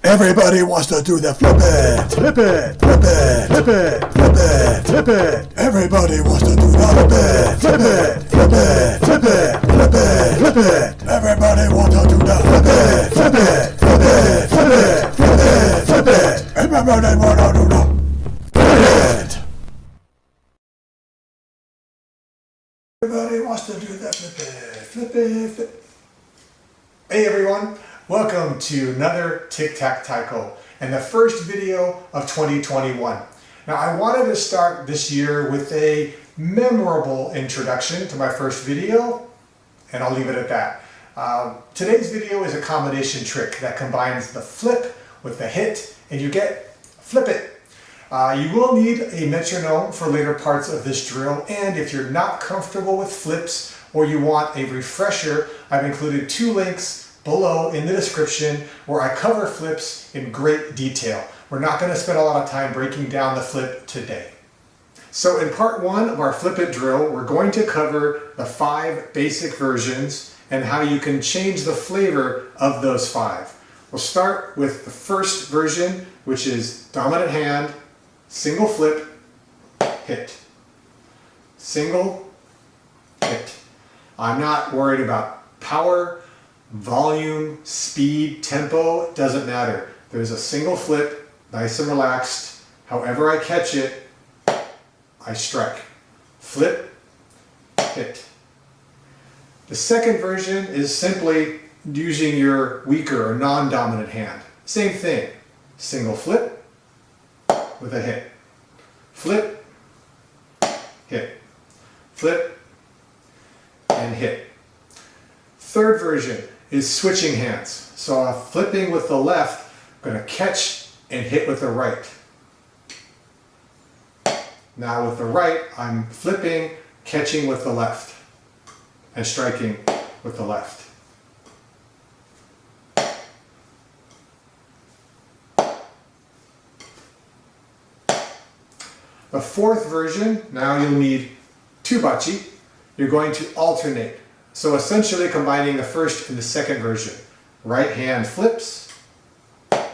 Everybody wants to do the flip it, flip it, flip it, flip it, flip it, flip it. Everybody wants to do the flip it, flip it, flip it, flip it, flip it, flip it. Everybody wants to do the flip it, flip it, flip it, flip it, flip it, flip it. Everybody wants to do the flip it. Everybody wants to do the flip it, flip it, flip it. Hey everyone. Welcome to another Tic Tac Taiko and the first video of 2021. Now I wanted to start this year with a memorable introduction to my first video, and I'll leave it at that. Today's video is a combination trick that combines the flip with the hit, and you get flip it. You will need a metronome for later parts of this drill, and if you're not comfortable with flips or you want a refresher, I've included two links below in the description where I cover flips in great detail. We're not going to spend a lot of time breaking down the flip today. So in part one of our flip it drill, we're going to cover the 5 basic versions and how you can change the flavor of those 5. We'll start with the first version, which is dominant hand, single flip, hit. Single, hit. I'm not worried about power, volume, speed, tempo, it doesn't matter. There's a single flip, nice and relaxed. However I catch it, I strike. Flip, hit. The second version is simply using your weaker or non-dominant hand. Same thing. Single flip with a hit. Flip, hit. Flip, and hit. Third version is switching hands. So I'm flipping with the left, I'm going to catch and hit with the right. Now with the right, I'm flipping, catching with the left, and striking with the left. The fourth version, now you'll need 2 bachi. You're going to alternate. So essentially combining the first and the second version. Right hand flips,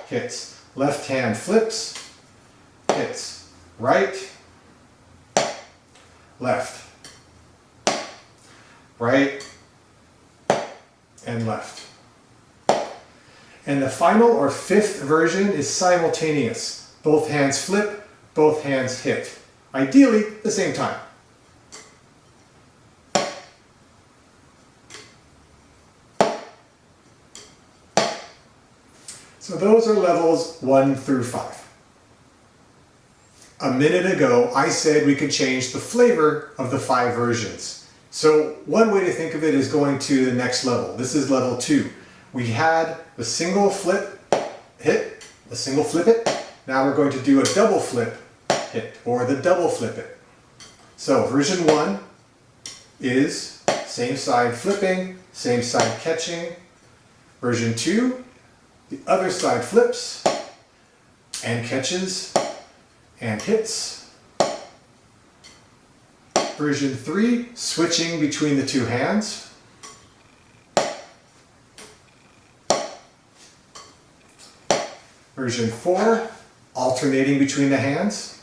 hits. Left hand flips, hits. Right, left. Right, and left. And the final or 5th version is simultaneous. Both hands flip, both hands hit. Ideally, at the same time. So those are levels 1 through 5. A minute ago, I said we could change the flavor of the 5 versions. So one way to think of it is going to the next level. This is level 2. We had the single flip hit, the single flip it. Now we're going to do a double flip hit, or the double flip it. So version 1 is same side flipping, same side catching. Version 2, the other side flips and catches and hits. Version 3, switching between the 2 hands. Version 4, alternating between the hands.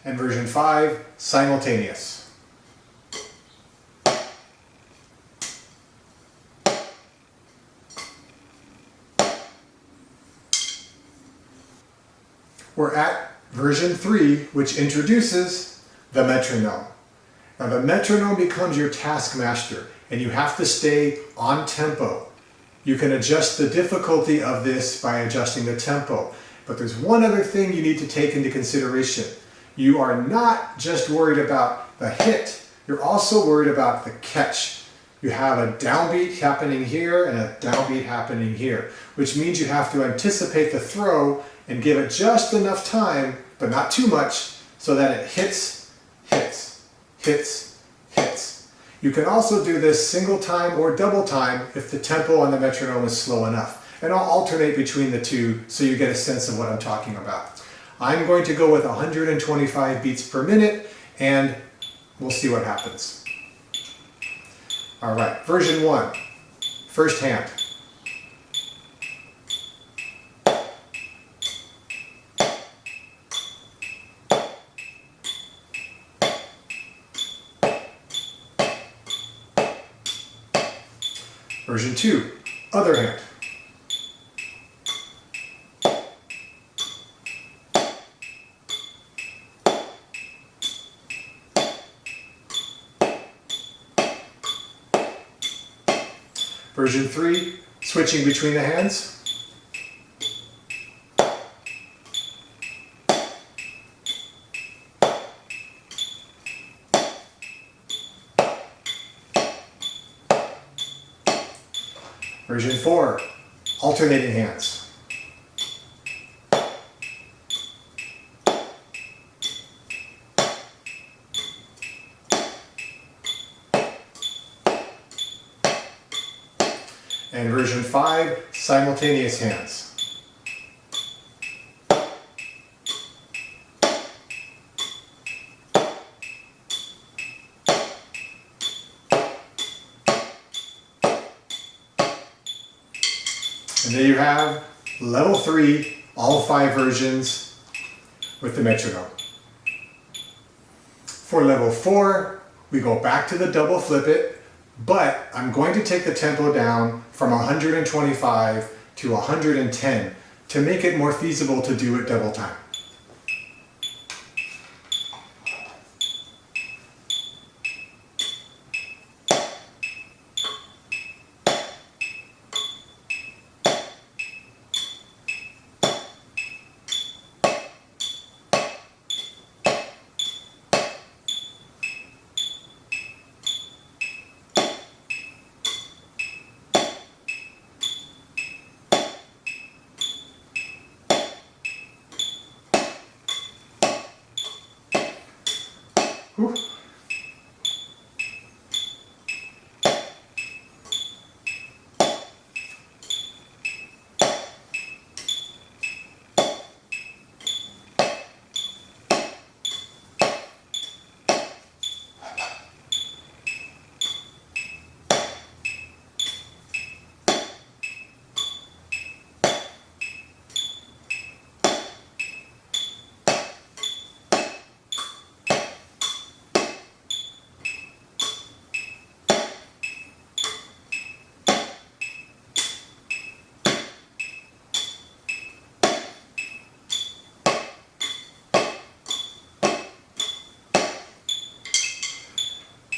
And version 5, simultaneous. We're at version 3, which introduces the metronome. Now the metronome becomes your taskmaster, and you have to stay on tempo. You can adjust the difficulty of this by adjusting the tempo. But there's one other thing you need to take into consideration. You are not just worried about the hit, you're also worried about the catch. You have a downbeat happening here and a downbeat happening here, which means you have to anticipate the throw and give it just enough time, but not too much, so that it hits, hits, hits, hits. You can also do this single time or double time if the tempo on the metronome is slow enough. And I'll alternate between the two so you get a sense of what I'm talking about. I'm going to go with 125 beats per minute, and we'll see what happens. All right, version 1, first hand. Version 2, other hand. Version 3, switching between the hands. Version 4, alternating hands. And version 5, simultaneous hands. And there you have level 3, all 5 versions with the metronome. For level 4, we go back to the double Flippit, but I'm going to take the tempo down from 125 to 110 to make it more feasible to do it double time. Whew.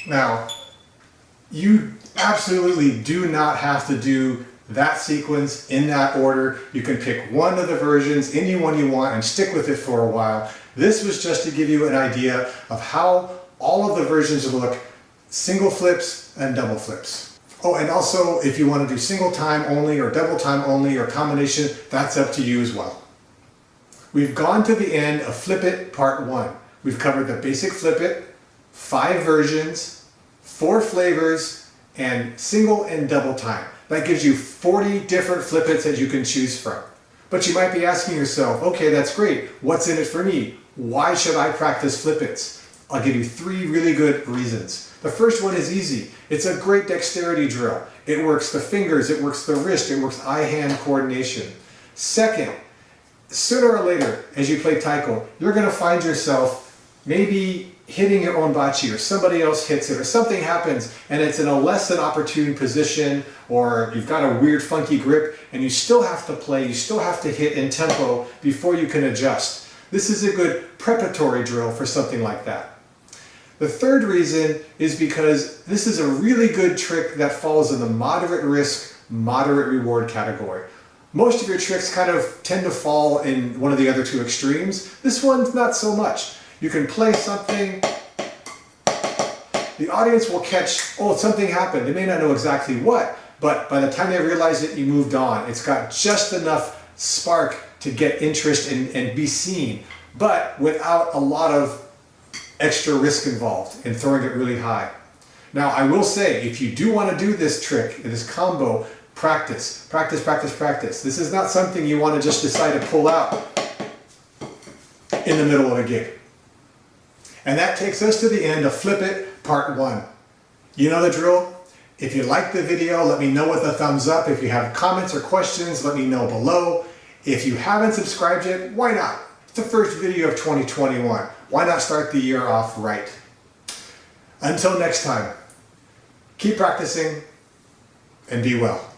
Now, you absolutely do not have to do that sequence in that order. You can pick one of the versions, any one you want, and stick with it for a while. This was just to give you an idea of how all of the versions look, single flips and double flips. Oh, and also if you want to do single time only or double time only or combination, that's up to you as well. We've gone to the end of Flippit Part 1. We've covered the basic Flippit, 5 versions, 4 flavors, and single and double time. That gives you 40 different Flippits that you can choose from. But you might be asking yourself, okay, that's great. What's in it for me? Why should I practice Flippits? I'll give you 3 really good reasons. The first one is easy. It's a great dexterity drill. It works the fingers, it works the wrist, it works eye-hand coordination. Second, sooner or later, as you play Taiko, you're going to find yourself maybe hitting your own Bachi, or somebody else hits it, or something happens and it's in a less than opportune position, or you've got a weird funky grip and you still have to play, you still have to hit in tempo before you can adjust. This is a good preparatory drill for something like that. The third reason is because this is a really good trick that falls in the moderate risk, moderate reward category. Most of your tricks kind of tend to fall in one of the other 2 extremes. This one's not so much. You can play something, the audience will catch, oh, something happened. They may not know exactly what, but by the time they realize it, you moved on. It's got just enough spark to get interest and be seen, but without a lot of extra risk involved in throwing it really high. Now, I will say, if you do want to do this trick, this combo, practice, practice, practice, practice. This is not something you want to just decide to pull out in the middle of a gig. And that takes us to the end of Flippit Part 1. You know the drill. If you liked the video, let me know with a thumbs up. If you have comments or questions, let me know below. If you haven't subscribed yet, why not? It's the first video of 2021. Why not start the year off right? Until next time, keep practicing and be well.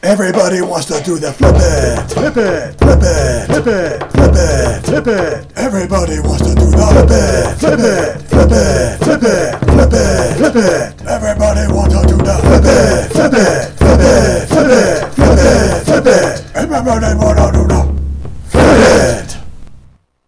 Everybody wants to do the Flippit, Flippit, Flippit, Flippit, Flippit, Flippit. Everybody wants to do the Flippit, Flippit, Flippit, Flippit, Flippit, Flippit. Everybody wants to do the Flippit, Flippit, Flippit, Flippit, Flippit, Flippit. Everybody wants to do